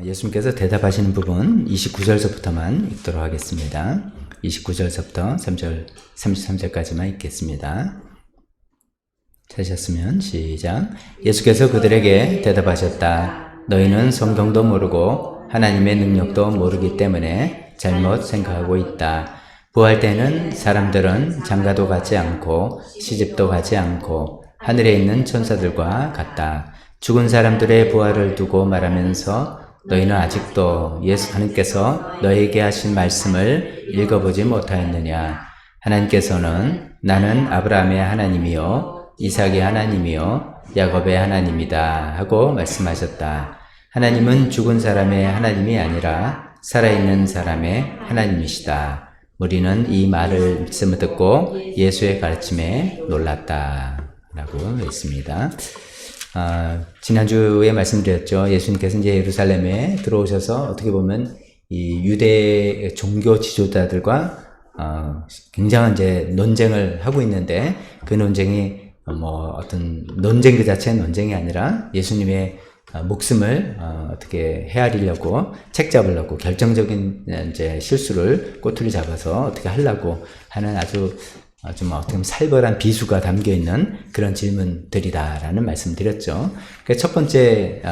예수님께서 대답하시는 부분 29절서부터만 읽도록 하겠습니다. 29절서부터 3절, 33절까지만 읽겠습니다. 찾으셨으면 시작. 예수께서 그들에게 대답하셨다. 너희는 성경도 모르고 하나님의 능력도 모르기 때문에 잘못 생각하고 있다. 부활 때는 사람들은 장가도 가지 않고 시집도 가지 않고 하늘에 있는 천사들과 같다. 죽은 사람들의 부활을 두고 말하면서 너희는 아직도 하나님께서 너희에게 하신 말씀을 읽어보지 못하였느냐. 하나님께서는 나는 아브라함의 하나님이요 이삭의 하나님이요 야곱의 하나님이다 하고 말씀하셨다. 하나님은 죽은 사람의 하나님이 아니라 살아있는 사람의 하나님이시다. 우리는 이 말씀을 듣고 예수의 가르침에 놀랐다 라고 했습니다. 지난주에 말씀드렸죠. 예수님께서 이제 예루살렘에 들어오셔서 어떻게 보면 이 유대 종교 지도자들과 굉장한 이제 논쟁을 하고 있는데 그 논쟁이 어떤 논쟁 그 자체는 논쟁이 아니라 예수님의 목숨을 어떻게 헤아리려고 책 잡으려고 결정적인 이제 실수를 꼬투리 잡아서 어떻게 하려고 하는 아주 좀 어떻게 보면 살벌한 비수가 담겨 있는 그런 질문들이다라는 말씀드렸죠. 첫 번째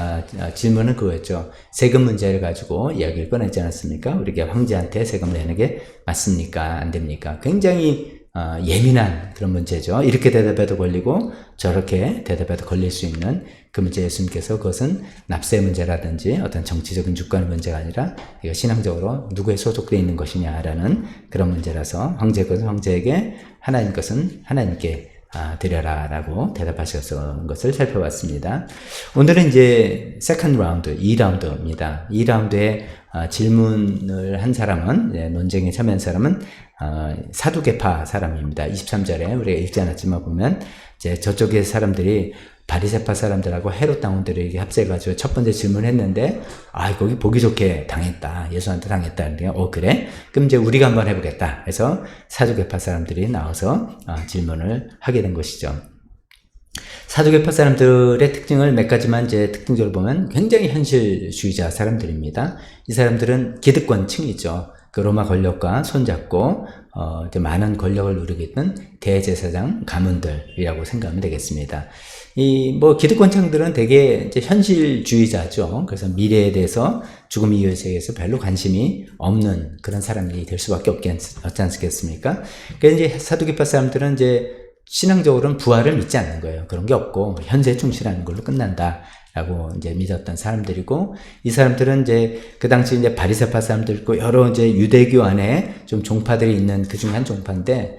질문은 그거였죠. 세금 문제를 가지고 이야기를 꺼내지 않았습니까? 우리가 황제한테 세금을 내는 게 맞습니까? 안 됩니까? 굉장히 예민한 그런 문제죠. 이렇게 대답해도 걸리고 저렇게 대답해도 걸릴 수 있는 그 문제. 예수님께서 그것은 납세 문제라든지 어떤 정치적인 주권의 문제가 아니라 이거 신앙적으로 누구에 소속되어 있는 것이냐라는 그런 문제라서 황제의 것은 황제에게, 하나님 것은 하나님께 드려라 라고 대답하셨던 것을 살펴봤습니다. 오늘은 이제 세컨드 라운드, 2라운드입니다. 2라운드에 질문을 한 사람은, 논쟁에 참여한 사람은 사두개파 사람입니다. 23절에 우리가 읽지 않았지만 보면 이제 저쪽의 사람들이 바리새파 사람들하고 헤롯 당원들에게 합세해가지고 첫 번째 질문했는데 거기 보기 좋게 당했다. 예수한테 당했다. 그래? 그럼 이제 우리가 한번 해보겠다. 그래서 사두개파 사람들이 나와서 질문을 하게 된 것이죠. 사두개파 사람들의 특징을 몇 가지만 이제 특징적으로 보면 굉장히 현실주의자 사람들입니다. 이 사람들은 기득권층이죠. 그 로마 권력과 손잡고 이제 많은 권력을 누리고 있는 대제사장 가문들이라고 생각하면 되겠습니다. 기득권층들은 되게 이제 현실주의자죠. 그래서 미래에 대해서 죽음 이후의 세계에서 별로 관심이 없는 그런 사람들이 될 수밖에 없지 않겠습니까? 그래서 이제 사두개파 사람들은 이제 신앙적으로는 부활을 믿지 않는 거예요. 그런 게 없고 현세에 충실하는 걸로 끝난다. 라고 이제 믿었던 사람들이고, 이 사람들은 이제 그 당시 이제 바리새파 사람들 있고 여러 이제 유대교 안에 좀 종파들이 있는 그 중에 한 종파인데,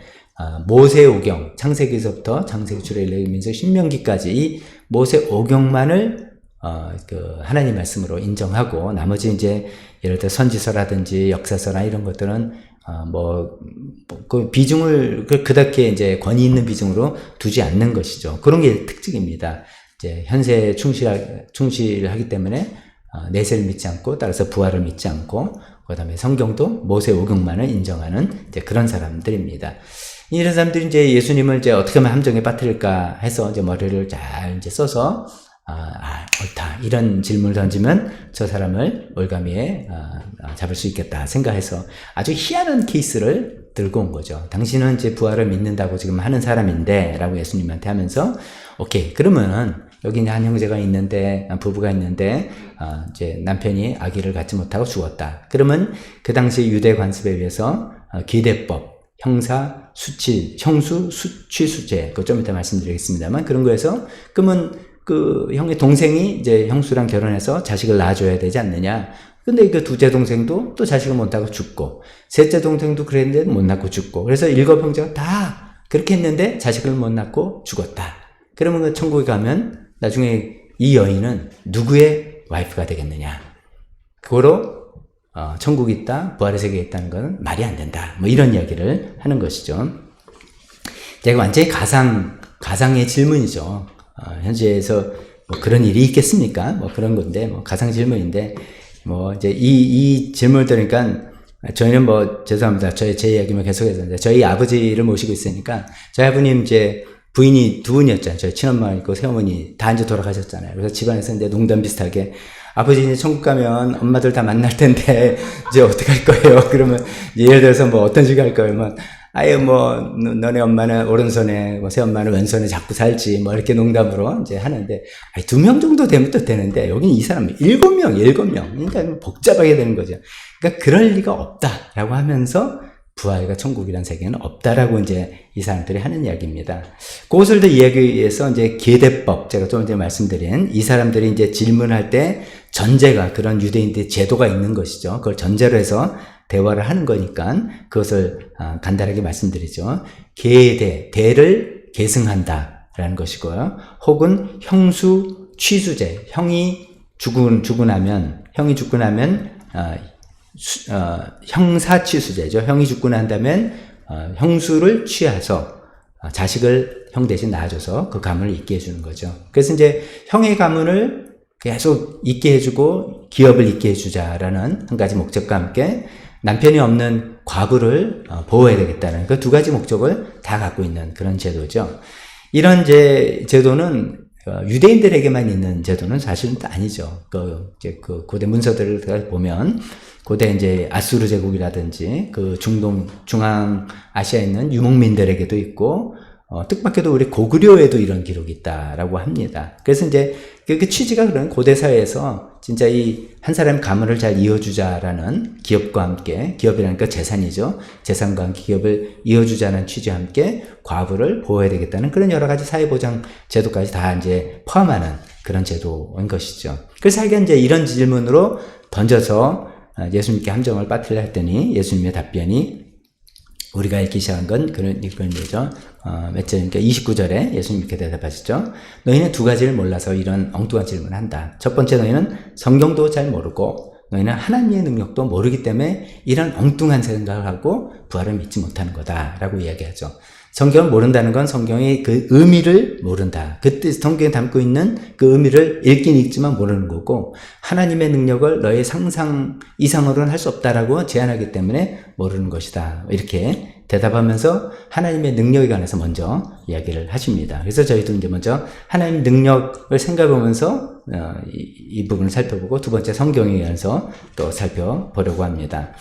모세오경, 창세기에서부터 창세기 출애굽기서 신명기까지 이 모세오경만을 하나님 말씀으로 인정하고, 나머지 이제 예를 들어 선지서라든지 역사서나 이런 것들은 그 비중을 그렇게 이제 권위 있는 비중으로 두지 않는 것이죠. 그런 게 특징입니다. 이제 현세에 충실하기 때문에 내세를 믿지 않고, 따라서 부활을 믿지 않고, 그 다음에 성경도 모세오경만을 인정하는 이제 그런 사람들입니다. 이런 사람들이 이제 예수님을 이제 어떻게 하면 함정에 빠뜨릴까 해서 이제 머리를 잘 이제 써서 옳다, 이런 질문을 던지면 저 사람을 올가미에 잡을 수 있겠다 생각해서 아주 희한한 케이스를 들고 온 거죠. 당신은 이제 부활을 믿는다고 지금 하는 사람인데 라고 예수님한테 하면서, 오케이, 그러면은 여기 한 형제가 있는데, 부부가 있는데 이제 남편이 아기를 갖지 못하고 죽었다. 그러면 그 당시 유대 관습에 의해서 기대법, 형사, 수치, 형수, 수취, 수재, 그거 좀 이따 말씀드리겠습니다만, 그런 거에서 그러면 그 형의 동생이 이제 형수랑 결혼해서 자식을 낳아줘야 되지 않느냐. 근데 그 둘째 동생도 또 자식을 못 낳고 죽고, 셋째 동생도 그랬는데 못 낳고 죽고, 그래서 7형제가 다 그렇게 했는데 자식을 못 낳고 죽었다. 그러면 그 천국에 가면 나중에 이 여인은 누구의 와이프가 되겠느냐. 그거로 천국이 있다, 부활의 세계에 있다는 건 말이 안 된다. 이런 이야기를 하는 것이죠. 제가 완전히 가상의 질문이죠. 현재에서 그런 일이 있겠습니까? 그런 건데, 가상 질문인데, 이제 이 질문을 들으니까 저희는 죄송합니다. 제 이야기만 계속해서 저희 아버지를 모시고 있으니까, 저희 아버님 이제 부인이 두 분이었잖아요. 저희 친엄마 있고 새어머니 다 이제 돌아가셨잖아요. 그래서 집안에서 이제 농담 비슷하게 아버지 이제 천국 가면 엄마들 다 만날 텐데 이제 어떻게 할 거예요? 그러면 예를 들어서 뭐 어떤 식으로 할 거예요? 뭐 아유 뭐 너네 엄마는 오른손에 뭐 새엄마는 왼손에 잡고 살지 뭐 이렇게 농담으로 이제 하는데 2명 정도 되면 또 되는데 여기는 이 사람 7명 그러니까 복잡하게 되는 거죠. 그러니까 그럴 리가 없다라고 하면서 부활과 천국이라는 세계는 없다라고 이제 이 사람들이 하는 이야기입니다. 그것을 더 이야기해서 이제 계대법, 제가 좀 전에 말씀드린 이 사람들이 이제 질문할 때 전제가 그런 유대인들의 제도가 있는 것이죠. 그걸 전제로 해서 대화를 하는 거니까 그것을 간단하게 말씀드리죠. 대를 계승한다라는 것이고요. 혹은 형수 취수제, 형이 죽고 나면 형사취수제죠. 형이 죽고 난 다음에 형수를 취해서 자식을 형 대신 낳아줘서 그 가문을 잇게 해주는 거죠. 그래서 이제 형의 가문을 계속 잇게 해주고 기업을 잇게 해주자라는 한 가지 목적과 함께 남편이 없는 과부를 보호해야 되겠다는 그 2가지 목적을 다 갖고 있는 그런 제도죠. 이런 제도는 유대인들에게만 있는 제도는 사실은 아니죠. 그 고대 문서들을 보면 고대 이제 아수르 제국이라든지 그 중앙 아시아에 있는 유목민들에게도 있고 뜻밖에도 우리 고구려에도 이런 기록이 있다라고 합니다. 그래서 이제 그 취지가 그런 고대 사회에서 진짜 이 한 사람 가문을 잘 이어주자라는 기업과 함께, 기업이라니까 재산이죠. 재산과 함께 기업을 이어주자는 취지와 함께 과부를 보호해야 되겠다는 그런 여러 가지 사회보장 제도까지 다 이제 포함하는 그런 제도인 것이죠. 그래서 자기가 이제 이런 질문으로 던져서 예수님께 함정을 빠뜨리려 했더니 예수님의 답변이 우리가 읽기 시작한 건 그런 거죠. 몇 절입니까? 29절에 예수님 이렇게 대답하시죠. 너희는 2가지를 몰라서 이런 엉뚱한 질문을 한다. 첫 번째, 너희는 성경도 잘 모르고 너희는 하나님의 능력도 모르기 때문에 이런 엉뚱한 생각을 하고 부활을 믿지 못하는 거다라고 이야기하죠. 성경을 모른다는 건 성경의 그 의미를 모른다. 그 뜻, 성경에 담고 있는 그 의미를 읽긴 읽지만 모르는 거고, 하나님의 능력을 너의 상상 이상으로는 할 수 없다라고 제안하기 때문에 모르는 것이다. 이렇게 대답하면서 하나님의 능력에 관해서 먼저 이야기를 하십니다. 그래서 저희도 이제 먼저 하나님 능력을 생각하면서 이 부분을 살펴보고 2번째 성경에 관해서 또 살펴보려고 합니다.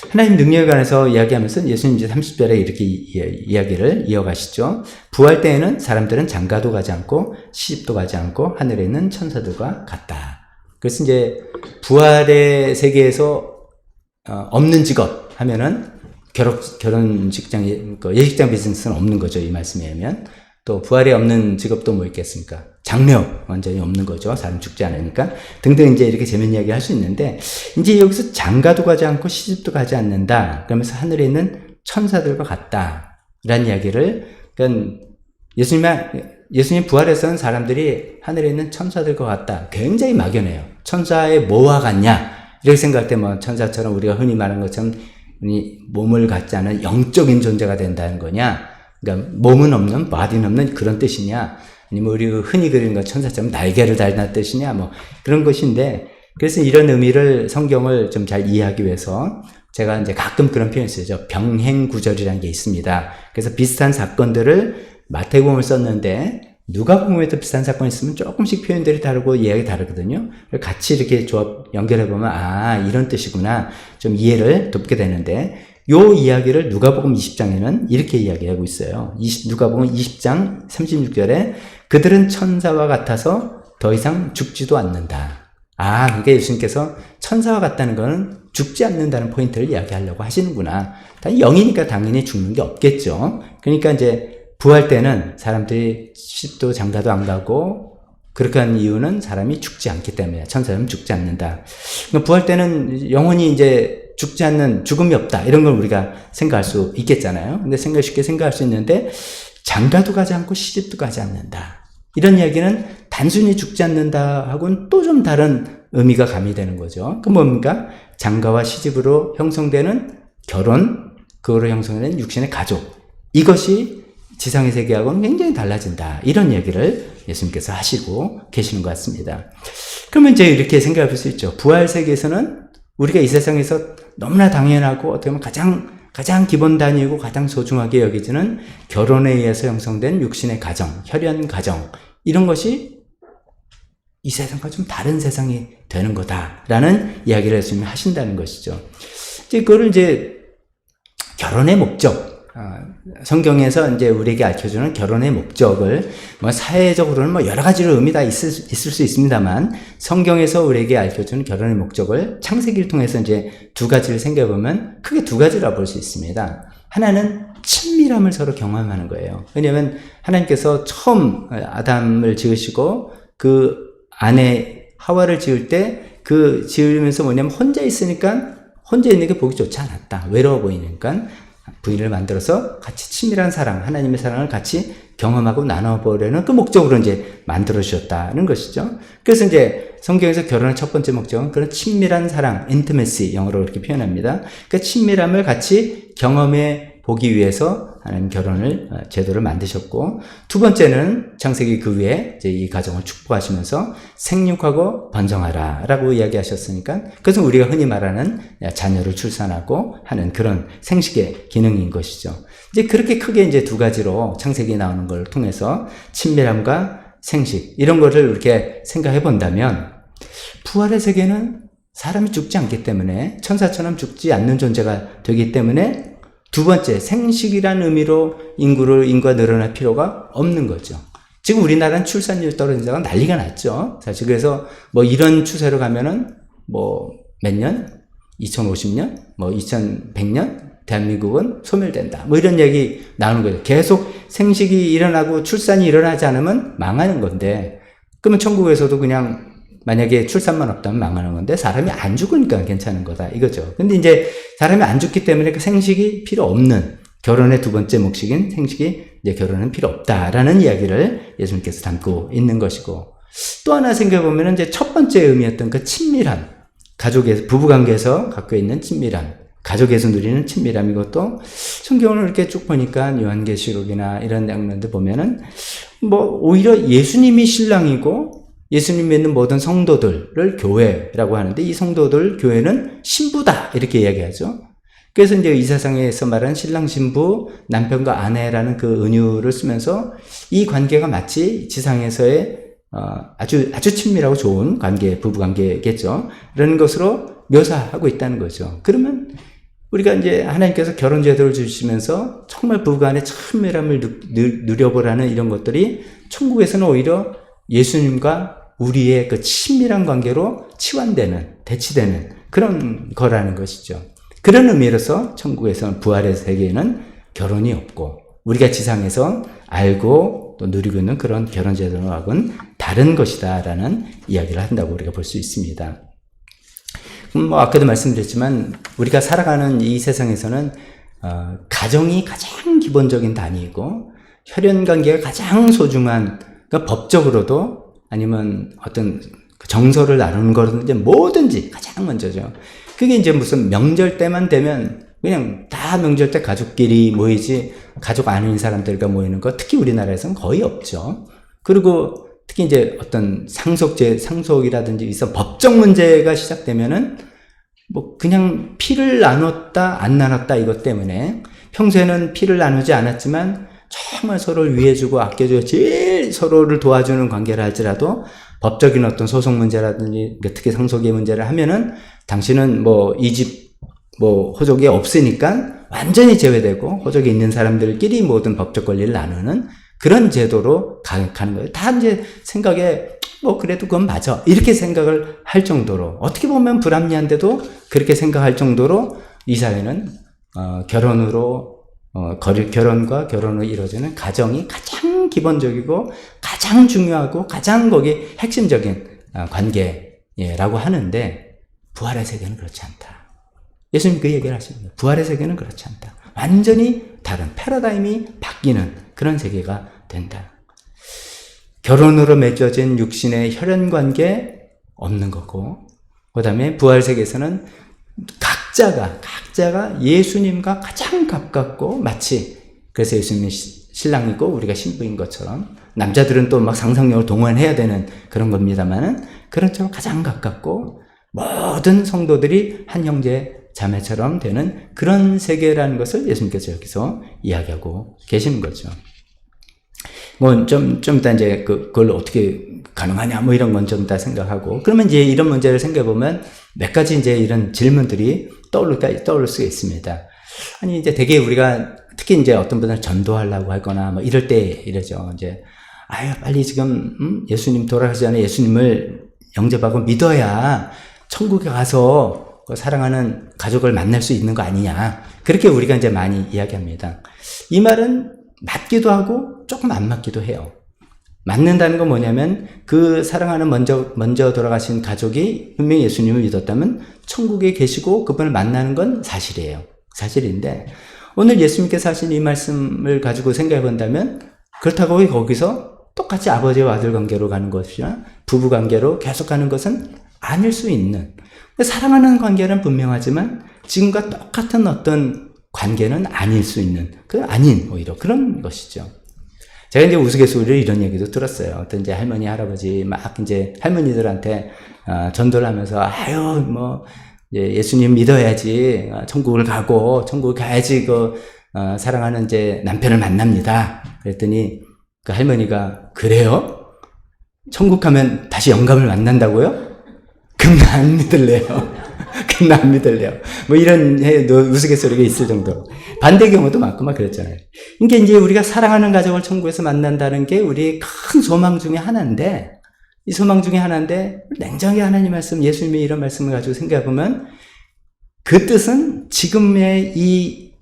하나님 능력에 관해서 이야기하면서 예수님 이제 30절에 이렇게 이야기를 이어가시죠. 부활 때에는 사람들은 장가도 가지 않고 시집도 가지 않고 하늘에 있는 천사들과 같다. 그래서 이제 부활의 세계에서 없는 직업 하면은 결혼 직장, 예식장 비즈니스는 없는 거죠. 이 말씀에 의하면. 또 부활에 없는 직업도 뭐 있겠습니까? 장래업 완전히 없는 거죠. 사람 죽지 않으니까. 등등 이제 이렇게 재밌는 이야기 할 수 있는데, 이제 여기서 장가도 가지 않고 시집도 가지 않는다. 그러면서 하늘에 있는 천사들과 같다. 라는 이야기를, 그러니까 예수님 부활에서는 사람들이 하늘에 있는 천사들과 같다. 굉장히 막연해요. 천사의 뭐와 같냐? 이렇게 생각할 때 뭐 천사처럼 우리가 흔히 말하는 것처럼 몸을 갖지 않은 영적인 존재가 된다는 거냐? 그러니까 몸은 없는, 바디는 없는 그런 뜻이냐? 아니면 우리 흔히 그리는 것 천사처럼 날개를 달는 뜻이냐? 뭐 그런 것인데, 그래서 이런 의미를 성경을 좀 잘 이해하기 위해서 제가 이제 가끔 그런 표현을 쓰죠. 병행구절이라는 게 있습니다. 그래서 비슷한 사건들을 마태복음을 썼는데 누가복음에도 비슷한 사건이 있으면 조금씩 표현들이 다르고 이야기 다르거든요. 같이 이렇게 연결해보면 이런 뜻이구나 좀 이해를 돕게 되는데, 요 이야기를 누가복음 20장에는 이렇게 이야기하고 있어요. 누가복음 20장 36절에 그들은 천사와 같아서 더 이상 죽지도 않는다. 그러니까 예수님께서 천사와 같다는 거는 죽지 않는다는 포인트를 이야기하려고 하시는구나. 영이니까 당연히 죽는 게 없겠죠. 그러니까 이제 부활 때는 사람들이 시집도 장가도 안 가고, 그렇게 하는 이유는 사람이 죽지 않기 때문에, 천사는 죽지 않는다. 그러니까 부활 때는 영원히 이제 죽지 않는, 죽음이 없다. 이런 걸 우리가 생각할 수 있겠잖아요. 근데 쉽게 생각할 수 있는데, 장가도 가지 않고 시집도 가지 않는다. 이런 이야기는 단순히 죽지 않는다 하고는 또 좀 다른 의미가 가미되는 거죠. 그 뭡니까? 장가와 시집으로 형성되는 결혼, 그거로 형성되는 육신의 가족. 이것이 지상의 세계하고는 굉장히 달라진다. 이런 얘기를 예수님께서 하시고 계시는 것 같습니다. 그러면 이제 이렇게 생각해 볼 수 있죠. 부활 세계에서는 우리가 이 세상에서 너무나 당연하고 어떻게 보면 가장 기본 단위이고 가장 소중하게 여기지는 결혼에 의해서 형성된 육신의 가정, 혈연 가정, 이런 것이 이 세상과 좀 다른 세상이 되는 거다라는 이야기를 예수님이 하신다는 것이죠. 이제 그거를 이제 결혼의 목적, 성경에서 이제 우리에게 알려주는 결혼의 목적을 뭐 사회적으로는 뭐 여러 가지로 의미가 있을 수 있습니다만 성경에서 우리에게 알려주는 결혼의 목적을 창세기를 통해서 이제 두 가지를 생각해보면 크게 두 가지라고 볼 수 있습니다. 하나는 친밀함을 서로 경험하는 거예요. 왜냐하면 하나님께서 처음 아담을 지으시고 그 아내 하와를 지을 때 그 지으면서 뭐냐면 혼자 있으니까 혼자 있는 게 보기 좋지 않았다. 외로워 보이니까 부인을 만들어서 같이 친밀한 사랑, 하나님의 사랑을 같이 경험하고 나눠보려는 그 목적으로 이제 만들어주셨다는 것이죠. 그래서 이제 성경에서 결혼의 첫 번째 목적은 그런 친밀한 사랑, intimacy, 영어로 이렇게 표현합니다. 그 친밀함을 같이 경험해 보기 위해서 하나님 결혼을 제도를 만드셨고, 두 번째는 창세기 그 위에 이제 이 가정을 축복하시면서 생육하고 번성하라 라고 이야기하셨으니까 그것은 우리가 흔히 말하는 자녀를 출산하고 하는 그런 생식의 기능인 것이죠. 이제 그렇게 크게 이제 두 가지로 창세기에 나오는 걸 통해서 친밀함과 생식 이런 거를 이렇게 생각해 본다면 부활의 세계는 사람이 죽지 않기 때문에 천사처럼 죽지 않는 존재가 되기 때문에 두 번째 생식이라는 의미로 인구가 늘어날 필요가 없는 거죠. 지금 우리나라는 출산율 떨어진 데가 난리가 났죠. 사실 그래서 뭐 이런 추세로 가면은 뭐 몇 년? 2050년? 뭐 2100년? 대한민국은 소멸된다. 뭐 이런 얘기 나오는 거죠. 계속 생식이 일어나고 출산이 일어나지 않으면 망하는 건데, 그러면 천국에서도 그냥 만약에 출산만 없다면 망하는 건데 사람이 안 죽으니까 괜찮은 거다 이거죠. 근데 이제 사람이 안 죽기 때문에 그 생식이 필요 없는 결혼의 두 번째 목적인 생식이 이제 결혼은 필요 없다라는 이야기를 예수님께서 담고 있는 것이고, 또 하나 생각해 보면 이제 첫 번째 의미였던 그 친밀함, 가족에서 부부관계에서 갖고 있는 친밀함, 가족에서 누리는 친밀함, 이것도 성경을 이렇게 쭉 보니까 요한계시록이나 이런 장면들 보면은 뭐 오히려 예수님이 신랑이고 예수님 믿는 모든 성도들을 교회라고 하는데 이 성도들 교회는 신부다 이렇게 이야기하죠. 그래서 이제 이 세상에서 말하는 신랑 신부 남편과 아내라는 그 은유를 쓰면서 이 관계가 마치 지상에서의 아주 친밀하고 좋은 관계, 부부 관계겠죠. 이런 것으로 묘사하고 있다는 거죠. 그러면 우리가 이제 하나님께서 결혼 제도를 주시면서 정말 부부간의 친밀함을 누려보라는 이런 것들이 천국에서는 오히려 예수님과 우리의 그 친밀한 관계로 치환되는, 대치되는 그런 거라는 것이죠. 그런 의미로서 천국에서는 부활의 세계에는 결혼이 없고 우리가 지상에서 알고 또 누리고 있는 그런 결혼 제도와는 다른 것이다라는 이야기를 한다고 우리가 볼 수 있습니다. 뭐 아까도 말씀드렸지만 우리가 살아가는 이 세상에서는 가정이 가장 기본적인 단위이고 혈연 관계가 가장 소중한, 그러니까 법적으로도 아니면 어떤 정서를 나누는 거는 이제 뭐든지 가장 먼저죠. 그게 이제 무슨 명절 때만 되면 그냥 다 명절 때 가족끼리 모이지 가족 아닌 사람들과 모이는 거 특히 우리나라에서는 거의 없죠. 그리고 특히 이제 어떤 상속이라든지 있어 법적 문제가 시작되면은 뭐 그냥 피를 나눴다 안 나눴다 이것 때문에 평소에는 피를 나누지 않았지만 정말 서로를 위해주고 아껴주고 제일 서로를 도와주는 관계를 할지라도 법적인 어떤 소송 문제라든지 특히 상속의 문제를 하면은 당신은 뭐 이 집 뭐 호족이 없으니까 완전히 제외되고 호족이 있는 사람들끼리 모든 법적 권리를 나누는 그런 제도로 가는 거예요. 다 이제 생각에 뭐 그래도 그건 맞아 이렇게 생각을 할 정도로, 어떻게 보면 불합리한데도 그렇게 생각할 정도로 이 사회는 결혼과 결혼으로 이루어지는 가정이 가장 기본적이고 가장 중요하고 가장 거기 핵심적인 관계라고 하는데 부활의 세계는 그렇지 않다. 예수님 그 얘기를 하십니다. 부활의 세계는 그렇지 않다. 완전히 다른 패러다임이 바뀌는 그런 세계가 된다. 결혼으로 맺어진 육신의 혈연관계 없는 거고, 그 다음에 부활 세계에서는 각자가 예수님과 가장 가깝고 마치 그래서 예수님이 신랑이고 우리가 신부인 것처럼, 남자들은 또 막 상상력을 동원해야 되는 그런 겁니다만은 그런 처럼 가장 가깝고 모든 성도들이 한 형제 자매처럼 되는 그런 세계라는 것을 예수님께서 여기서 이야기하고 계시는 거죠. 뭐 좀 이따 이제 그걸 어떻게 가능하냐 뭐 이런 건 좀 이따 생각하고, 그러면 이제 이런 문제를 생각해보면 몇 가지 이제 이런 질문들이 떠올 수가 있습니다. 아니 이제 되게 우리가 특히 이제 어떤 분들 전도하려고 하거나 뭐 이럴 때 이러죠. 이제 아유 빨리 지금 예수님 돌아가시기 전에 예수님을 영접하고 믿어야 천국에 가서 그 사랑하는 가족을 만날 수 있는 거 아니냐, 그렇게 우리가 이제 많이 이야기합니다. 이 말은 맞기도 하고 조금 안 맞기도 해요. 맞는다는 건 뭐냐면 그 사랑하는 먼저 돌아가신 가족이 분명히 예수님을 믿었다면 천국에 계시고 그분을 만나는 건 사실이에요. 사실인데 오늘 예수님께서 하신 이 말씀을 가지고 생각해 본다면 그렇다고 거기서 똑같이 아버지와 아들 관계로 가는 것이나 부부 관계로 계속 가는 것은 아닐 수 있는, 사랑하는 관계는 분명하지만 지금과 똑같은 어떤 관계는 아닐 수 있는, 아닌 오히려 그런 것이죠. 제가 이제 우스갯소리로 이런 얘기도 들었어요. 어떤 이제 할머니, 할아버지 막 이제 할머니들한테 전도를 하면서 아유 뭐 예수님 믿어야지 천국을 가고 천국 가야지 사랑하는 이제 남편을 만납니다. 그랬더니 그 할머니가 그래요? 천국 가면 다시 영감을 만난다고요? 그럼 나 안 믿을래요. 그럼 나 안 믿을래요. 뭐 이런 우스갯소리가 있을 정도로. 반대 경우도 많고 막 그랬잖아요. 그러니까 이제 우리가 사랑하는 가족을 천국에서 만난다는 게 우리의 큰 소망 중에 하나인데, 이 소망 중에 하나인데 냉정하게 하나님 말씀, 예수님의 이런 말씀을 가지고 생각해보면 그 뜻은 지금의 이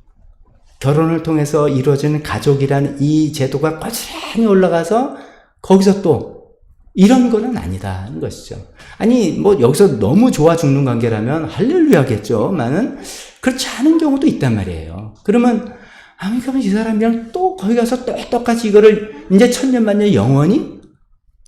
결혼을 통해서 이루어지는 가족이라는 이 제도가 고스란히 올라가서 거기서 또 이런 거는 아니다는 것이죠. 아니 뭐 여기서 너무 좋아 죽는 관계라면 할렐루야겠죠.만은 그렇지 않은 경우도 있단 말이에요. 그러면 그러면 이 사람이랑 또 거기 가서 똑같이 이거를 이제 천년만년 영원히,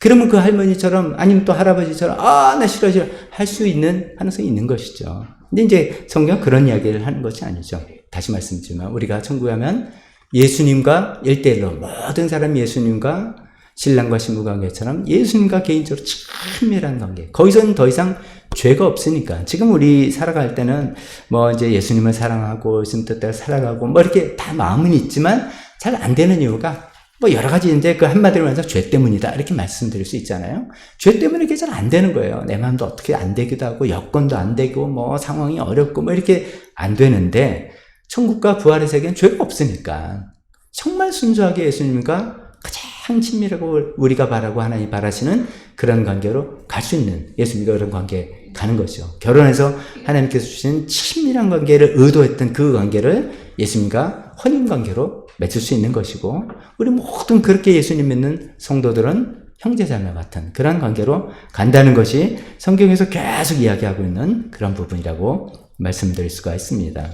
그러면 그 할머니처럼 아니면 또 할아버지처럼 나 싫어 할 수 있는 가능성이 있는 것이죠. 근데 이제 성경 그런 이야기를 하는 것이 아니죠. 다시 말씀드리지만 우리가 천국에 가면 예수님과 1대1로 모든 사람이 예수님과 신랑과 신부 관계처럼 예수님과 개인적으로 친밀한 관계, 거기서는 더 이상 죄가 없으니까. 지금 우리 살아갈 때는 뭐 이제 예수님을 사랑하고 예수님 뜻대로 살아가고 뭐 이렇게 다 마음은 있지만 잘 안 되는 이유가 뭐 여러 가지 이제 그 한마디로 말해서 죄 때문이다 이렇게 말씀드릴 수 있잖아요. 죄 때문에 이게 잘 안 되는 거예요. 내 마음도 어떻게 안 되기도 하고 여건도 안 되고 뭐 상황이 어렵고 뭐 이렇게 안 되는데, 천국과 부활의 세계는 죄가 없으니까 정말 순수하게 예수님과 가장 친밀하고 우리가 바라고 하나님이 바라시는 그런 관계로 갈 수 있는, 예수님과 그런 관계에 가는 것이죠. 결혼해서 하나님께서 주신 친밀한 관계를 의도했던 그 관계를 예수님과 혼인관계로 맺을 수 있는 것이고, 우리 모든 그렇게 예수님 믿는 성도들은 형제자매 같은 그런 관계로 간다는 것이 성경에서 계속 이야기하고 있는 그런 부분이라고 말씀드릴 수가 있습니다.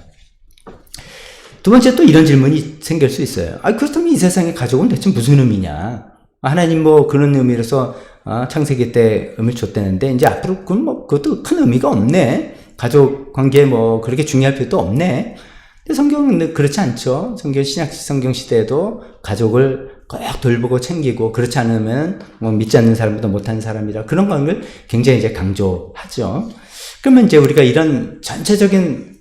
두 번째 또 이런 질문이 생길 수 있어요. 그렇다면 이 세상의 가족은 대체 무슨 의미냐? 하나님 뭐 그런 의미로서 창세기 때 의미를 줬다는데 이제 앞으로 그것도 큰 의미가 없네. 가족 관계 뭐 그렇게 중요할 필요도 없네. 근데 성경은 그렇지 않죠. 신약 성경 시대에도 가족을 꼭 돌보고 챙기고, 그렇지 않으면 뭐 믿지 않는 사람보다 못하는 사람이라 그런 걸 굉장히 이제 강조하죠. 그러면 이제 우리가 이런 전체적인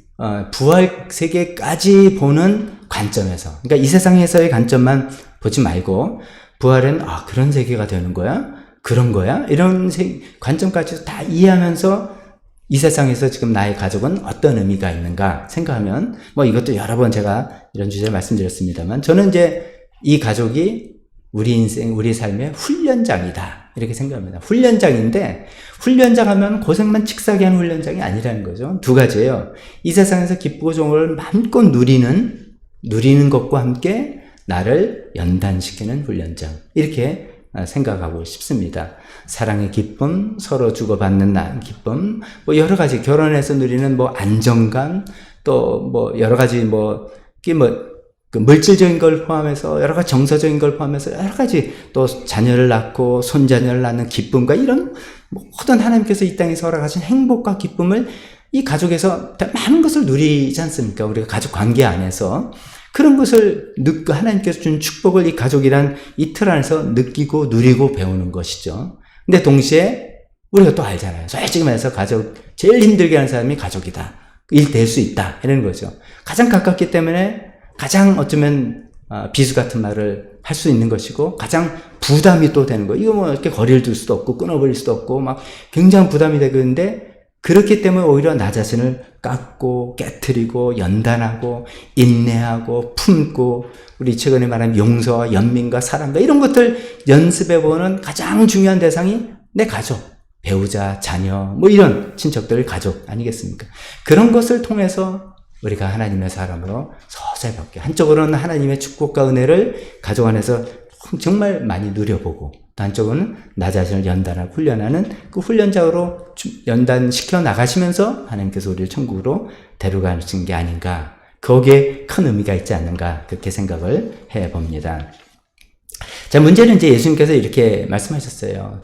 부활 세계까지 보는 관점에서, 그러니까 이 세상에서의 관점만 보지 말고 부활은 그런 세계가 되는 거야? 그런 거야? 이런 관점까지 다 이해하면서 이 세상에서 지금 나의 가족은 어떤 의미가 있는가 생각하면, 뭐 이것도 여러 번 제가 이런 주제를 말씀드렸습니다만, 저는 이제 이 가족이 우리 인생, 우리 삶의 훈련장이다 이렇게 생각합니다. 훈련장인데, 훈련장 하면 고생만 칙사게 하는 훈련장이 아니라는 거죠. 두 가지예요. 이 세상에서 기쁘고 좋은 걸 마음껏 누리는 것과 함께 나를 연단시키는 훈련장, 이렇게 생각하고 싶습니다. 사랑의 기쁨, 서로 주고받는 기쁨, 뭐 여러 가지 결혼해서 누리는 뭐 안정감, 또 뭐 여러 가지 그 물질적인 걸 포함해서 여러 가지 정서적인 걸 포함해서 여러 가지, 또 자녀를 낳고 손자녀를 낳는 기쁨과 이런 모든 하나님께서 이 땅에서 허락하신 행복과 기쁨을 이 가족에서 많은 것을 누리지 않습니까? 우리가 가족 관계 안에서 그런 것을 하나님께서 준 축복을 이 가족이란 이 틀 안에서 느끼고 누리고 배우는 것이죠. 근데 동시에 우리가 또 알잖아요. 솔직히 말해서 가족, 제일 힘들게 하는 사람이 가족이다. 일 될 수 있다. 이런 거죠. 가장 가깝기 때문에 가장 어쩌면 비수 같은 말을 할 수 있는 것이고 가장 부담이 또 되는 거. 이거 뭐 이렇게 거리를 둘 수도 없고 끊어버릴 수도 없고 막 굉장히 부담이 되는데 그렇기 때문에 오히려 나 자신을 깎고 깨트리고 연단하고 인내하고 품고 우리 최근에 말한 용서와 연민과 사랑과 이런 것들 연습해보는 가장 중요한 대상이 내 가족, 배우자, 자녀 뭐 이런 친척들 가족 아니겠습니까? 그런 것을 통해서 우리가 하나님의 사람으로 서서히 바뀌어 한쪽으로는 하나님의 축복과 은혜를 가족 안에서 정말 많이 누려보고 또 한쪽으로는 나 자신을 연단하고 훈련하는 그 훈련자로 연단시켜 나가시면서 하나님께서 우리를 천국으로 데려가시는 게 아닌가 거기에 큰 의미가 있지 않는가 그렇게 생각을 해봅니다. 자, 문제는 이제 예수님께서 이렇게 말씀하셨어요.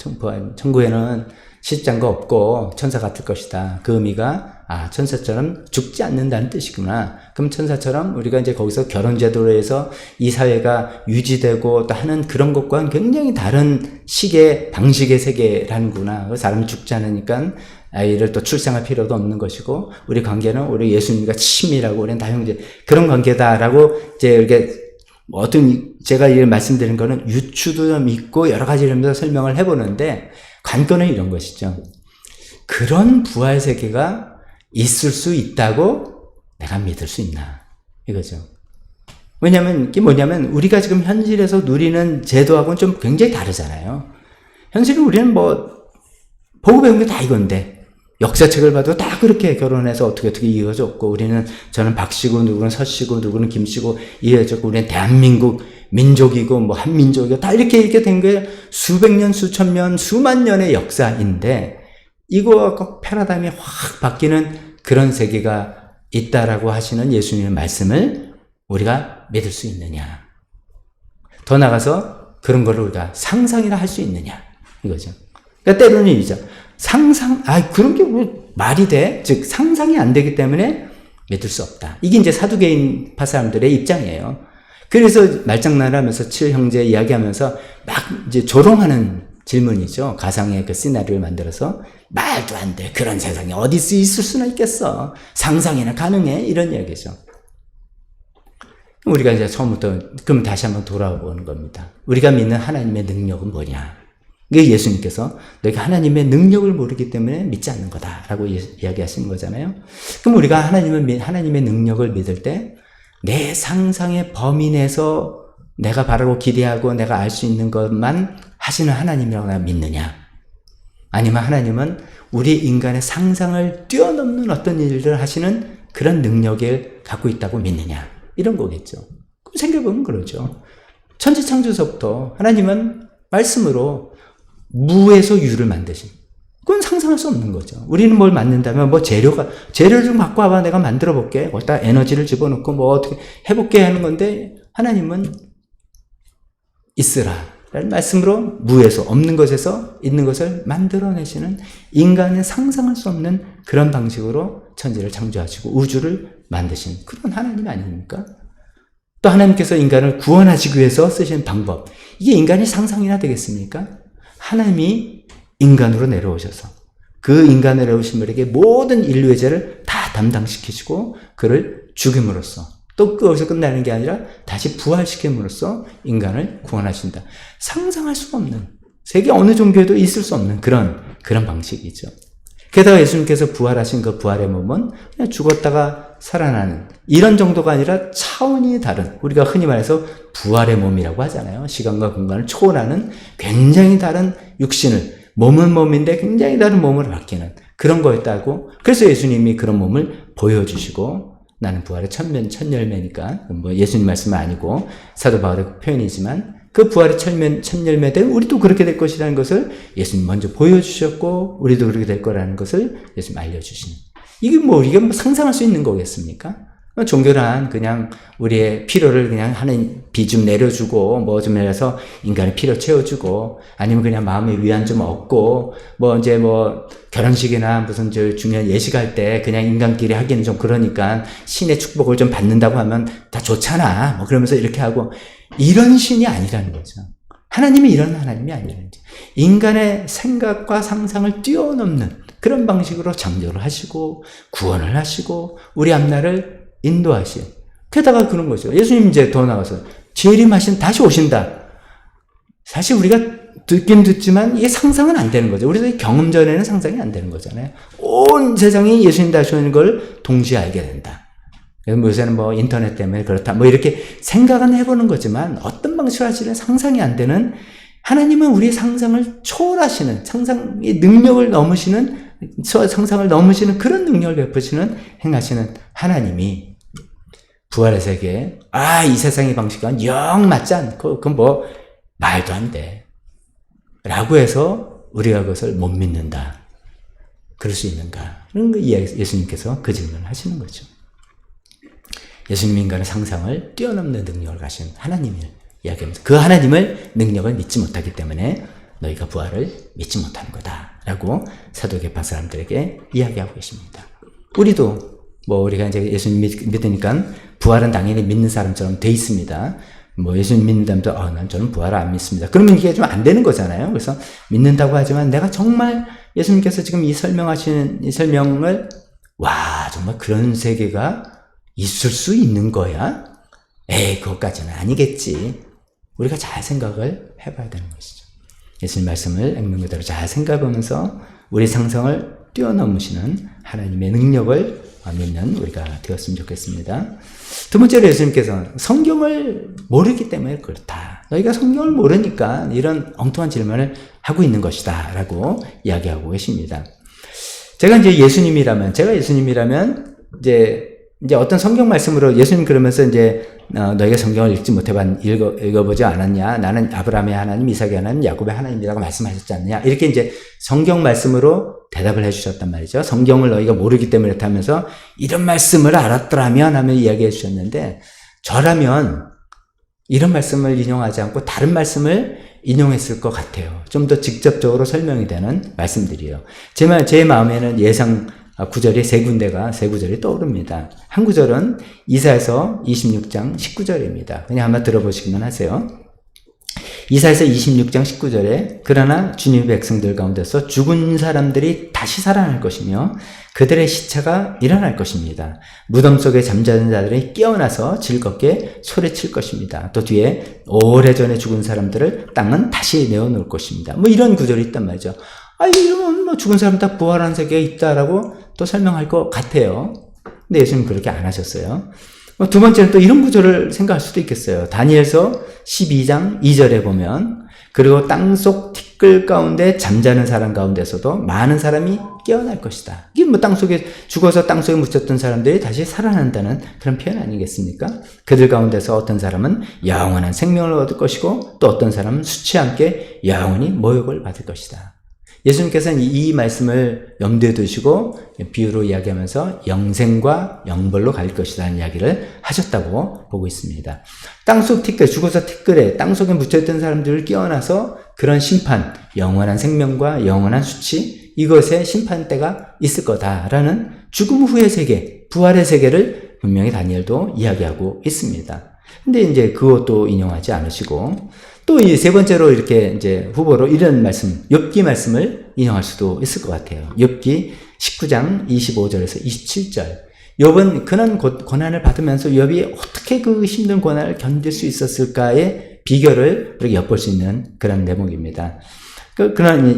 천국에는 시집장가 없고 천사가 뜰 것이다. 그 의미가 천사처럼 죽지 않는다는 뜻이구나. 그럼 천사처럼 우리가 이제 거기서 결혼제도로 해서 이 사회가 유지되고 또 하는 그런 것과는 굉장히 다른 식의 방식의 세계라는구나. 사람이 죽지 않으니까 아이를 또 출산할 필요도 없는 것이고 우리 관계는 우리 예수님과 친밀하고 우리는 다 형제 그런 관계다라고 이제 이렇게 어떤 제가 이 말씀드린 거는 유추도 좀 있고 여러 가지 이러면서 설명을 해보는데 관건은 이런 것이죠. 그런 부활 세계가 있을 수 있다고 내가 믿을 수 있나 이거죠. 왜냐면 이게 뭐냐면 우리가 지금 현실에서 누리는 제도하고는 좀 굉장히 다르잖아요. 현실은 우리는 뭐 보고 배운 게 다 이건데 역사책을 봐도 다 그렇게 결혼해서 어떻게 이어졌고 우리는 저는 박씨고 누구는 서씨고 누구는 김씨고 이어졌고 우리는 대한민국 민족이고 뭐 한민족이고 다 이렇게 된 게 수백 년 수천 년 수만 년의 역사인데 이거와 꼭 패러다임이 확 바뀌는 그런 세계가 있다라고 하시는 예수님의 말씀을 우리가 믿을 수 있느냐 더 나아가서 그런 걸 우리가 상상이나 할 수 있느냐 이거죠. 그러니까 때로는 이죠. 상상, 그런 게 뭐 말이 돼? 즉, 상상이 안 되기 때문에 믿을 수 없다. 이게 이제 사두개인파 사람들의 입장이에요. 그래서 말장난하면서 7형제 이야기하면서 막 이제 조롱하는 질문이죠. 가상의 그 시나리오를 만들어서 말도 안 돼. 그런 세상이 어디 있을 수나 있겠어. 상상이나 가능해. 이런 이야기죠. 우리가 이제 처음부터, 그럼 다시 한번 돌아보는 겁니다. 우리가 믿는 하나님의 능력은 뭐냐? 이게 예수님께서 너희가 하나님의 능력을 모르기 때문에 믿지 않는 거다라고 이야기하시는 거잖아요. 그럼 우리가 하나님의 능력을 믿을 때 내 상상의 범위 내에서 내가 바라고 기대하고 내가 알 수 있는 것만 하시는 하나님이라고 내가 믿느냐? 아니면 하나님은 우리 인간의 상상을 뛰어넘는 어떤 일을 하시는 그런 능력을 갖고 있다고 믿느냐? 이런 거겠죠. 그럼 생각해보면 그러죠. 천지창조서부터 하나님은 말씀으로 무에서 유를 만드신. 그건 상상할 수 없는 거죠. 우리는 뭘 만든다면 뭐 재료를 좀 갖고 와봐 내가 만들어 볼게. 거기다 에너지를 집어넣고 뭐 어떻게 해볼게 하는 건데 하나님은 있으라 라는 말씀으로 무에서 없는 것에서 있는 것을 만들어내시는 인간의 상상할 수 없는 그런 방식으로 천지를 창조하시고 우주를 만드신 그런 하나님 아닙니까? 또 하나님께서 인간을 구원하시기 위해서 쓰신 방법 이게 인간의 상상이나 되겠습니까? 하나님이 인간으로 내려오셔서 그 인간으로 내려오신 분에게 모든 인류의 죄를 다 담당시키시고 그를 죽임으로써 또 거기서 끝나는 게 아니라 다시 부활시킴으로써 인간을 구원하신다. 상상할 수 없는 세계 어느 종교에도 있을 수 없는 그런 방식이죠. 게다가 예수님께서 부활하신 그 부활의 몸은 그냥 죽었다가 살아나는 이런 정도가 아니라 차원이 다른 우리가 흔히 말해서 부활의 몸이라고 하잖아요. 시간과 공간을 초월하는 굉장히 다른 육신을 몸은 몸인데 굉장히 다른 몸으로 바뀌는 그런 거였다고 그래서 예수님이 그런 몸을 보여주시고 나는 부활의 첫열매니까 뭐 예수님 말씀은 아니고 사도 바울의 표현이지만 그 부활의 첫열매 된 우리도 그렇게 될 것이라는 것을 예수님 먼저 보여주셨고 우리도 그렇게 될 거라는 것을 예수님 알려주시는 이게 우리가 상상할 수 있는 거겠습니까? 종교란 그냥 우리의 필요를 그냥 하는 비 좀 내려주고 뭐 좀 해서 인간의 필요 채워주고 아니면 그냥 마음의 위안 좀 얻고 뭐 이제 뭐 결혼식이나 무슨 저 중요한 예식할 때 그냥 인간끼리 하기는 좀 그러니까 신의 축복을 좀 받는다고 하면 다 좋잖아 뭐 그러면서 이렇게 하고 이런 신이 아니라는 거죠. 하나님이 이런 하나님이 아니라는 거죠. 인간의 생각과 상상을 뛰어넘는 그런 방식으로 창조를 하시고 구원을 하시고 우리 앞날을 인도하시오. 게다가 그런 거죠. 예수님 이제 더 나가서 재림하신 다시 오신다. 사실 우리가 듣긴 듣지만 이게 상상은 안 되는 거죠. 우리도 경험 전에는 상상이 안 되는 거잖아요. 온 세상이 예수님 다시 오는 걸 동시에 알게 된다. 그래서 요새는 뭐 인터넷 때문에 그렇다. 뭐 이렇게 생각은 해보는 거지만 어떤 방식으로 하시는 상상이 안 되는, 하나님은 우리의 상상을 초월하시는, 상상의 능력을 넘으시는, 상상을 넘으시는 그런 능력을 베푸시는, 행하시는 하나님이 부활의 세계에, 이 세상의 방식과는 영 맞지 않고, 그건 뭐 말도 안 돼 라고 해서 우리가 그것을 못 믿는다. 그럴 수 있는가? 그런 거 예수님께서 그 질문을 하시는 거죠. 예수님 인간의 상상을 뛰어넘는 능력을 가신 하나님을 이야기하면서 그 하나님을, 능력을 믿지 못하기 때문에 너희가 부활을 믿지 못하는 거다 라고 사도계파 사람들에게 이야기하고 계십니다. 우리도 뭐 우리가 이제 예수님 믿으니까 부활은 당연히 믿는 사람처럼 돼 있습니다. 뭐 예수님 믿는다면서 저는 부활을 안 믿습니다. 그러면 이게 좀 안 되는 거잖아요. 그래서 믿는다고 하지만 내가 정말 예수님께서 지금 이 설명하시는 이 설명을 정말 그런 세계가 있을 수 있는 거야? 그것까지는 아니겠지. 우리가 잘 생각을 해봐야 되는 것이죠. 예수님 말씀을 읽는 그대로 잘 생각하면서 우리 상상을 뛰어넘으시는 하나님의 능력을 믿는 우리가 되었으면 좋겠습니다. 두 번째로 예수님께서 성경을 모르기 때문에 그렇다. 너희가 성경을 모르니까 이런 엉뚱한 질문을 하고 있는 것이다 라고 이야기하고 계십니다. 제가 예수님이라면 이제 어떤 성경 말씀으로 예수님 그러면서 너희가 성경을 읽어보지 않았냐? 나는 아브라함의 하나님, 이삭의 하나님, 야곱의 하나님이라고 말씀하셨지 않느냐? 이렇게 이제 성경 말씀으로 대답을 해주셨단 말이죠. 성경을 너희가 모르기 때문에 그렇다 하면서 이런 말씀을 알았더라면 하며 이야기해 주셨는데, 저라면 이런 말씀을 인용하지 않고 다른 말씀을 인용했을 것 같아요. 좀 더 직접적으로 설명이 되는 말씀들이에요. 제 마음에는 예상 구절이 세 구절이 떠오릅니다. 한 구절은 이사야서 26장 19절입니다. 그냥 한번 들어보시기만 하세요. 이사야서 26장 19절에 그러나 주님의 백성들 가운데서 죽은 사람들이 다시 살아날 것이며 그들의 시체가 일어날 것입니다. 무덤 속에 잠자는 자들이 깨어나서 즐겁게 소리칠 것입니다. 또 뒤에 오래전에 죽은 사람들을 땅은 다시 내어놓을 것입니다. 뭐 이런 구절이 있단 말이죠. 이러면 뭐 죽은 사람 다 부활한 세계에 있다라고 또 설명할 것 같아요. 근데 예수님 그렇게 안 하셨어요. 두 번째는 또 이런 구절을 생각할 수도 있겠어요. 다니엘서 12장 2절에 보면 그리고 땅속 티끌 가운데 잠자는 사람 가운데서도 많은 사람이 깨어날 것이다. 이게 뭐 땅속에 죽어서 땅속에 묻혔던 사람들이 다시 살아난다는 그런 표현 아니겠습니까? 그들 가운데서 어떤 사람은 영원한 생명을 얻을 것이고 또 어떤 사람은 수치와 함께 영원히 모욕을 받을 것이다. 예수님께서는 이 말씀을 염두에 두시고 비유로 이야기하면서 영생과 영벌로 갈 것이라는 이야기를 하셨다고 보고 있습니다. 땅속 티끌, 죽어서 티끌에 땅속에 묻혀있던 사람들을 깨어나서 그런 심판, 영원한 생명과 영원한 수치, 이것의 심판대가 있을 거다라는 죽음 후의 세계, 부활의 세계를 분명히 다니엘도 이야기하고 있습니다. 근데 이제 그것도 인용하지 않으시고 또 이 세 번째로 이렇게 이제 후보로 이런 말씀, 욥기 말씀을 인용할 수도 있을 것 같아요. 욥기 19장 25절에서 27절. 욥은 그런 고난을 받으면서 욥이 어떻게 그 힘든 고난을 견딜 수 있었을까의 비결을 우리가 엿볼 수 있는 그런 대목입니다.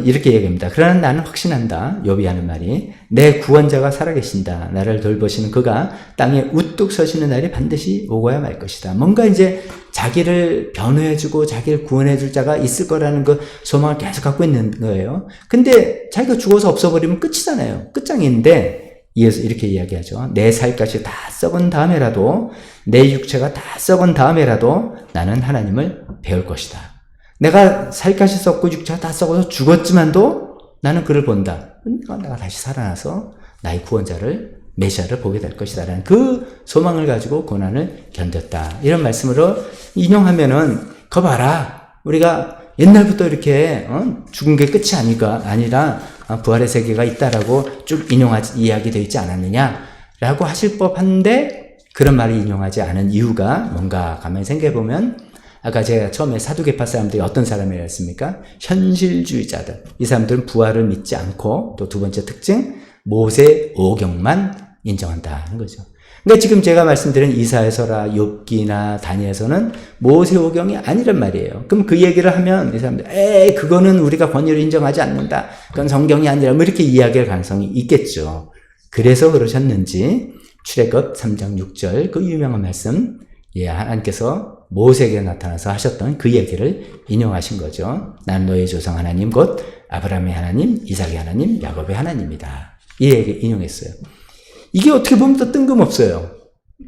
이렇게 얘기합니다. 그러나 나는 확신한다. 욥이 하는 말이 내 구원자가 살아계신다. 나를 돌보시는 그가 땅에 우뚝 서시는 날이 반드시 오고야 말 것이다. 뭔가 이제 자기를 변호해주고 자기를 구원해줄 자가 있을 거라는 그 소망을 계속 갖고 있는 거예요. 근데 자기가 죽어서 없어버리면 끝이잖아요. 끝장인데 이렇게 이야기하죠. 내 살갗이 다 썩은 다음에라도 내 육체가 다 썩은 다음에라도 나는 하나님을 배울 것이다. 내가 살갗이 썩고 육체가 다 썩어서 죽었지만도 나는 그를 본다. 내가 다시 살아나서 나의 구원자를 메시아를 보게 될 것이다 라는 그 소망을 가지고 고난을 견뎠다. 이런 말씀으로 인용하면은 거 봐라. 우리가 옛날부터 이렇게 죽은 게 끝이 아니라 부활의 세계가 있다라고 쭉 이야기되어 있지 않았느냐 라고 하실 법한데 그런 말을 인용하지 않은 이유가 뭔가 가만히 생각해보면 아까 제가 처음에 사두개파 사람들이 어떤 사람이라 했습니까? 현실주의자들. 이 사람들은 부활을 믿지 않고 또 두 번째 특징 모세 오경만 인정한다는 거죠. 그러니까 지금 제가 말씀드린 이사야서라 욥기나 다니엘서는 모세오경이 아니란 말이에요. 그럼 그 얘기를 하면 이 사람들 그거는 우리가 권위를 인정하지 않는다. 그건 성경이 아니라 뭐 이렇게 이야기할 가능성이 있겠죠. 그래서 그러셨는지 출애굽 3장 6절 그 유명한 말씀 하나님께서 모세에게 나타나서 하셨던 그 얘기를 인용하신 거죠. 난 너의 조상 하나님 곧 아브라함의 하나님, 이삭의 하나님, 야곱의 하나님이다. 이 얘기 인용했어요. 이게 어떻게 보면 또 뜬금없어요.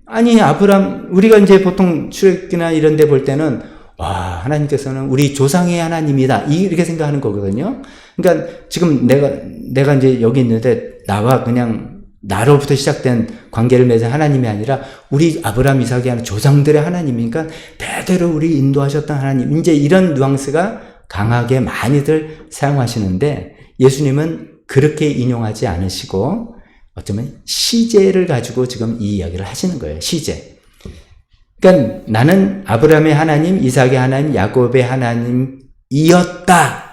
아니 아브라함 우리가 이제 보통 출애굽기나 이런 데 볼 때는 와 하나님께서는 우리 조상의 하나님이다 이렇게 생각하는 거거든요. 그러니까 지금 내가 이제 여기 있는데 나와 그냥 나로부터 시작된 관계를 맺은 하나님이 아니라 우리 아브라함 이삭이 하는 조상들의 하나님이니까 대대로 우리 인도하셨던 하나님 이제 이런 뉘앙스가 강하게 많이들 사용하시는데 예수님은 그렇게 인용하지 않으시고 어쩌면 시제를 가지고 지금 이 이야기를 하시는 거예요. 시제. 그러니까 나는 아브라함의 하나님, 이삭의 하나님, 야곱의 하나님이었다.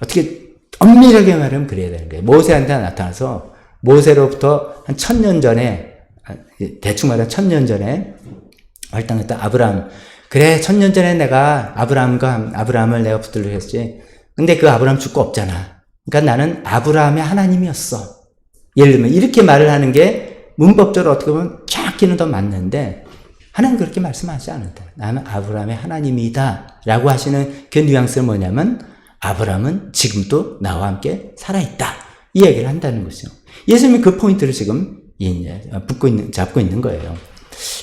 어떻게 엄밀하게 말하면 그래야 되는 거예요. 모세한테 나타나서 모세로부터 한 1000년 전에 대충 말하면 1000년 전에 활동했던 아브라함 그래 1000년 전에 내가 아브라함을 내가 붙들려 했지. 근데 그 아브라함 죽고 없잖아. 그러니까 나는 아브라함의 하나님이었어. 예를 들면 이렇게 말을 하는 게 문법적으로 어떻게 보면 정확히는 더 맞는데 하나님 그렇게 말씀하지 않는다. 나는 아브라함의 하나님이다 라고 하시는 그 뉘앙스는 뭐냐면 아브라함은 지금도 나와 함께 살아있다 이 얘기를 한다는 거죠. 예수님이 그 포인트를 지금 잡고 있는 거예요.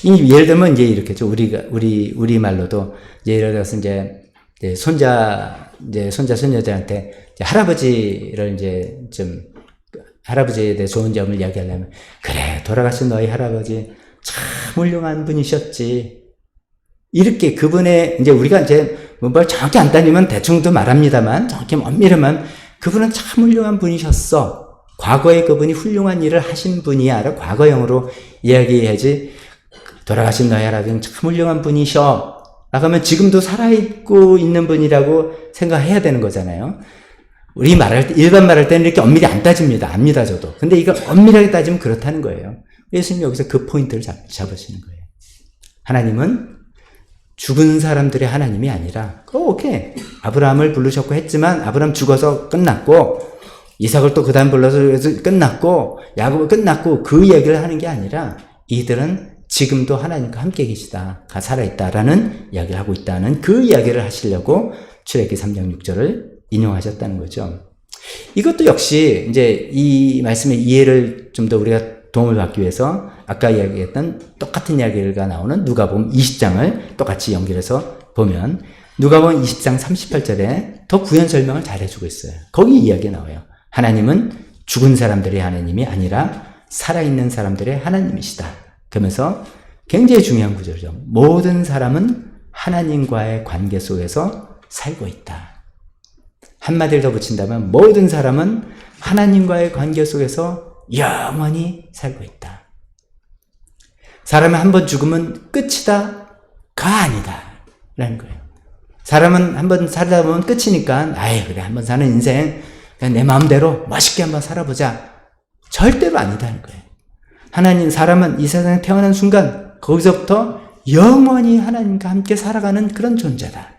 예를 들면 이제 이렇게죠. 우리 말로도 이제 예를 들어서 이제 손자들한테 할아버지를 이제 좀 할아버지에 대해 좋은 점을 이야기하려면 그래 돌아가신 너희 할아버지 참 훌륭한 분이셨지. 이렇게 그분의 이제 우리가 이제 뭘 정확히 안 따지면 대충도 말합니다만 정확히 엄밀하면 그분은 참 훌륭한 분이셨어. 과거에 그분이 훌륭한 일을 하신 분이야. 라고 과거형으로 이야기해야지 돌아가신 너희 할아버지는 참 훌륭한 분이셔. 라고 하면 지금도 살아있고 있는 분이라고 생각해야 되는 거잖아요. 우리 일반 말할 때는 이렇게 엄밀히 안 따집니다. 압니다, 저도. 근데 이거 엄밀하게 따지면 그렇다는 거예요. 예수님이 여기서 그 포인트를 잡으시는 거예요. 하나님은 죽은 사람들의 하나님이 아니라, 오케이. 아브라함을 부르셨고 했지만, 아브라함 죽어서 끝났고, 이삭을 또 그 다음 불러서 끝났고, 야곱을 끝났고, 그 얘기를 하는 게 아니라, 이들은 지금도 하나님과 함께 계시다. 살아있다라는 이야기를 하고 있다는 그 이야기를 하시려고 출애굽기 3장 6절을 인용하셨다는 거죠. 이것도 역시 이제 이 말씀의 이해를 좀 더 우리가 도움을 받기 위해서 아까 이야기했던 똑같은 이야기가 나오는 누가복음 20장을 똑같이 연결해서 보면 누가복음 20장 38절에 더 구현 설명을 잘 해주고 있어요. 거기 이야기 나와요. 하나님은 죽은 사람들의 하나님이 아니라 살아있는 사람들의 하나님이시다. 그러면서 굉장히 중요한 구절이죠. 모든 사람은 하나님과의 관계 속에서 살고 있다. 한마디를 더 붙인다면 모든 사람은 하나님과의 관계 속에서 영원히 살고 있다. 사람이 한번 죽으면 끝이다? 가 아니다. 라는 거예요. 사람은 한번 살다 보면 끝이니까 그래 한번 사는 인생 그냥 내 마음대로 멋있게 한번 살아보자. 절대로 아니다는 거예요. 사람은 이 세상에 태어난 순간 거기서부터 영원히 하나님과 함께 살아가는 그런 존재다.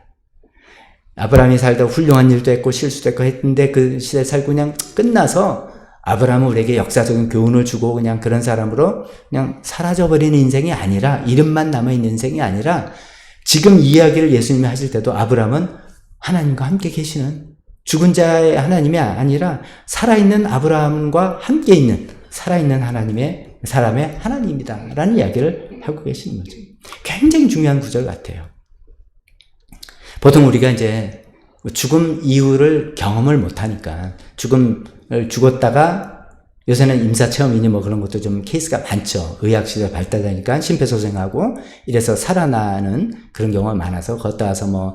아브라함이 살다 훌륭한 일도 했고 실수도 했고 했는데 그 시대에 살고 그냥 끝나서 아브라함은 우리에게 역사적인 교훈을 주고 그냥 그런 사람으로 그냥 사라져버리는 인생이 아니라 이름만 남아있는 인생이 아니라 지금 이야기를 예수님이 하실 때도 아브라함은 하나님과 함께 계시는 죽은 자의 하나님이 아니라 살아있는 아브라함과 함께 있는 살아있는 사람의 하나님이다 라는 이야기를 하고 계시는 거죠. 굉장히 중요한 구절 같아요. 보통 우리가 이제 죽음 이후를 경험을 못하니까 죽었다가 요새는 임사체험이니 뭐 그런 것도 좀 케이스가 많죠. 의학시대 발달되니까 심폐소생하고 이래서 살아나는 그런 경우가 많아서 걷다 와서 뭐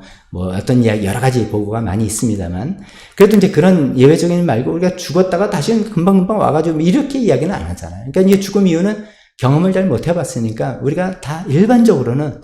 어떤 이야기 여러 가지 보고가 많이 있습니다만 그래도 이제 그런 예외적인 말고 우리가 죽었다가 다시 금방금방 와가지고 이렇게 이야기는 안 하잖아요. 그러니까 이게 죽음 이유는 경험을 잘 못 해봤으니까 우리가 다 일반적으로는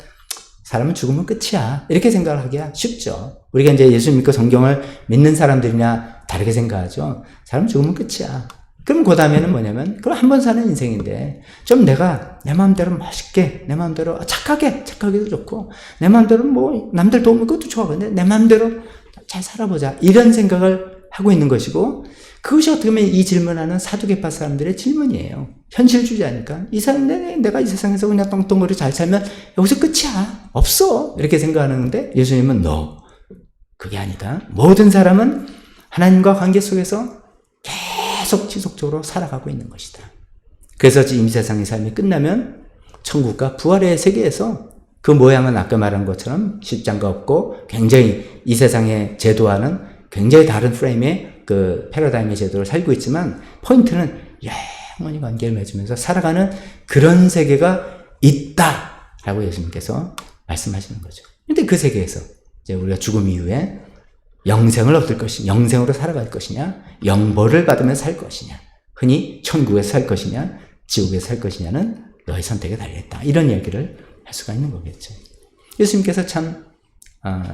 사람은 죽으면 끝이야. 이렇게 생각을 하기가 쉽죠. 우리가 이제 예수 믿고 성경을 믿는 사람들이나 다르게 생각하죠. 사람은 죽으면 끝이야. 그럼 그 다음에는 뭐냐면, 그럼 한 번 사는 인생인데, 좀 내가 내 마음대로 멋있게, 내 마음대로 착하게도 좋고, 내 마음대로 뭐, 남들 도움을 것도 좋아. 근데 내 마음대로 잘 살아보자. 이런 생각을 하고 있는 것이고, 그것이 어떻게 보면 이 질문하는 사두개파 사람들의 질문이에요. 현실주의자니까. 이 사람, 내가 이 세상에서 그냥 똥똥거리 잘 살면 여기서 끝이야. 없어. 이렇게 생각하는데, 예수님은 그게 아니다. 모든 사람은 하나님과 관계 속에서 계속 지속적으로 살아가고 있는 것이다. 그래서 이 세상의 삶이 끝나면 천국과 부활의 세계에서 그 모양은 아까 말한 것처럼 십장가 없고 굉장히 이 세상의 제도와는 굉장히 다른 프레임의 그 패러다임의 제도를 살고 있지만 포인트는 영원히 관계를 맺으면서 살아가는 그런 세계가 있다라고 예수님께서 말씀하시는 거죠. 근데 그 세계에서 이제 우리가 죽음 이후에 영생을 얻을 것이냐, 영생으로 살아갈 것이냐, 영벌을 받으며 살 것이냐, 흔히 천국에서 살 것이냐, 지옥에서 살 것이냐는 너의 선택에 달려있다. 이런 얘기를 할 수가 있는 거겠죠. 예수님께서 참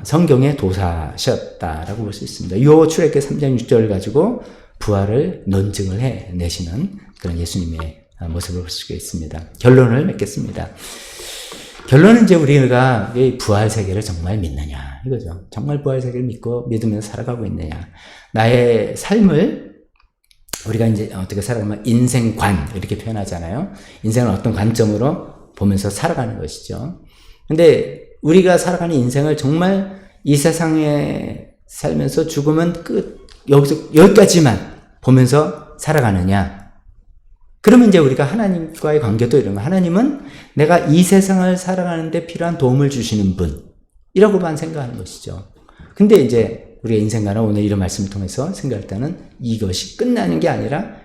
성경의 도사셨다라고 볼 수 있습니다. 요 출애굽기 3장 6절을 가지고 부활을 논증을 해내시는 그런 예수님의 모습을 볼 수가 있습니다. 결론을 맺겠습니다. 결론은 이제 우리가 이 부활 세계를 정말 믿느냐 이거죠. 정말 부활 세계를 믿으면서 살아가고 있느냐. 나의 삶을 우리가 이제 어떻게 살아가면 인생관 이렇게 표현하잖아요. 인생을 어떤 관점으로 보면서 살아가는 것이죠. 근데 우리가 살아가는 인생을 정말 이 세상에 살면서 죽으면 여기까지만 보면서 살아가느냐. 그러면 이제 우리가 하나님과의 관계도 이런 거. 하나님은 내가 이 세상을 살아가는데 필요한 도움을 주시는 분이라고만 생각하는 것이죠. 근데 이제 우리가 인생관은 오늘 이런 말씀을 통해서 생각할 때는 이것이 끝나는 게 아니라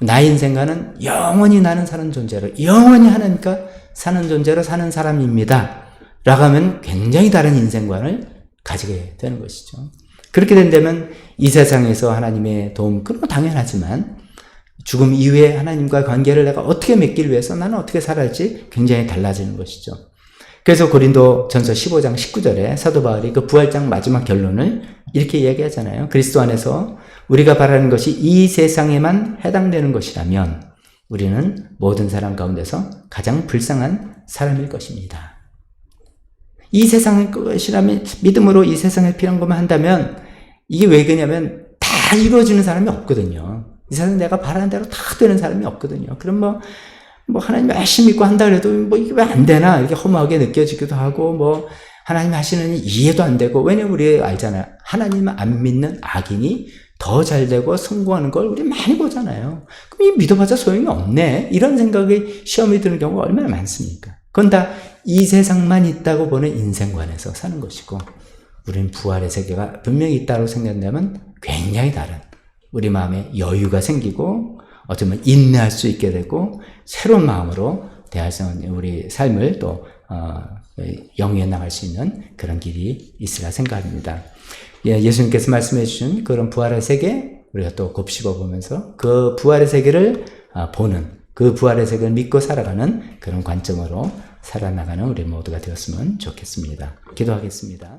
나의 인생관은 영원히 나는 사는 존재로, 영원히 하나님과 사는 존재로 사는 사람입니다. 라고 하면 굉장히 다른 인생관을 가지게 되는 것이죠. 그렇게 된다면 이 세상에서 하나님의 도움, 그런 거 당연하지만 죽음 이후에 하나님과 관계를 내가 어떻게 맺기 위해서 나는 어떻게 살아야지 굉장히 달라지는 것이죠. 그래서 고린도 전서 15장 19절에 사도 바울이 그 부활장 마지막 결론을 이렇게 이야기하잖아요. 그리스도 안에서 우리가 바라는 것이 이 세상에만 해당되는 것이라면 우리는 모든 사람 가운데서 가장 불쌍한 사람일 것입니다. 이 세상의 것이라면 믿음으로 이 세상에 필요한 것만 한다면 이게 왜 그러냐면 다 이루어지는 사람이 없거든요. 이 세상에 내가 바라는 대로 다 되는 사람이 없거든요. 그럼 뭐 하나님 열심히 믿고 한다 그래도 뭐 이게 왜 안 되나 이렇게 허무하게 느껴지기도 하고 뭐 하나님 하시는 일 이해도 안 되고 왜냐면 우리 알잖아요. 하나님 안 믿는 악인이 더 잘되고 성공하는 걸 우리 많이 보잖아요. 그럼 이 믿어봤자 소용이 없네. 이런 생각이 시험이 드는 경우가 얼마나 많습니까? 그건 다 이 세상만 있다고 보는 인생관에서 사는 것이고 우리는 부활의 세계가 분명히 있다고 생각한다면 굉장히 다른 우리 마음에 여유가 생기고 어쩌면 인내할 수 있게 되고 새로운 마음으로 대할 수 있는 우리 삶을 또 영위해 나갈 수 있는 그런 길이 있으라 생각합니다. 예수님께서 말씀해 주신 그런 부활의 세계 우리가 또 곱씹어 보면서 그 부활의 세계를 보는 그 부활의 세계를 믿고 살아가는 그런 관점으로 살아나가는 우리 모두가 되었으면 좋겠습니다. 기도하겠습니다.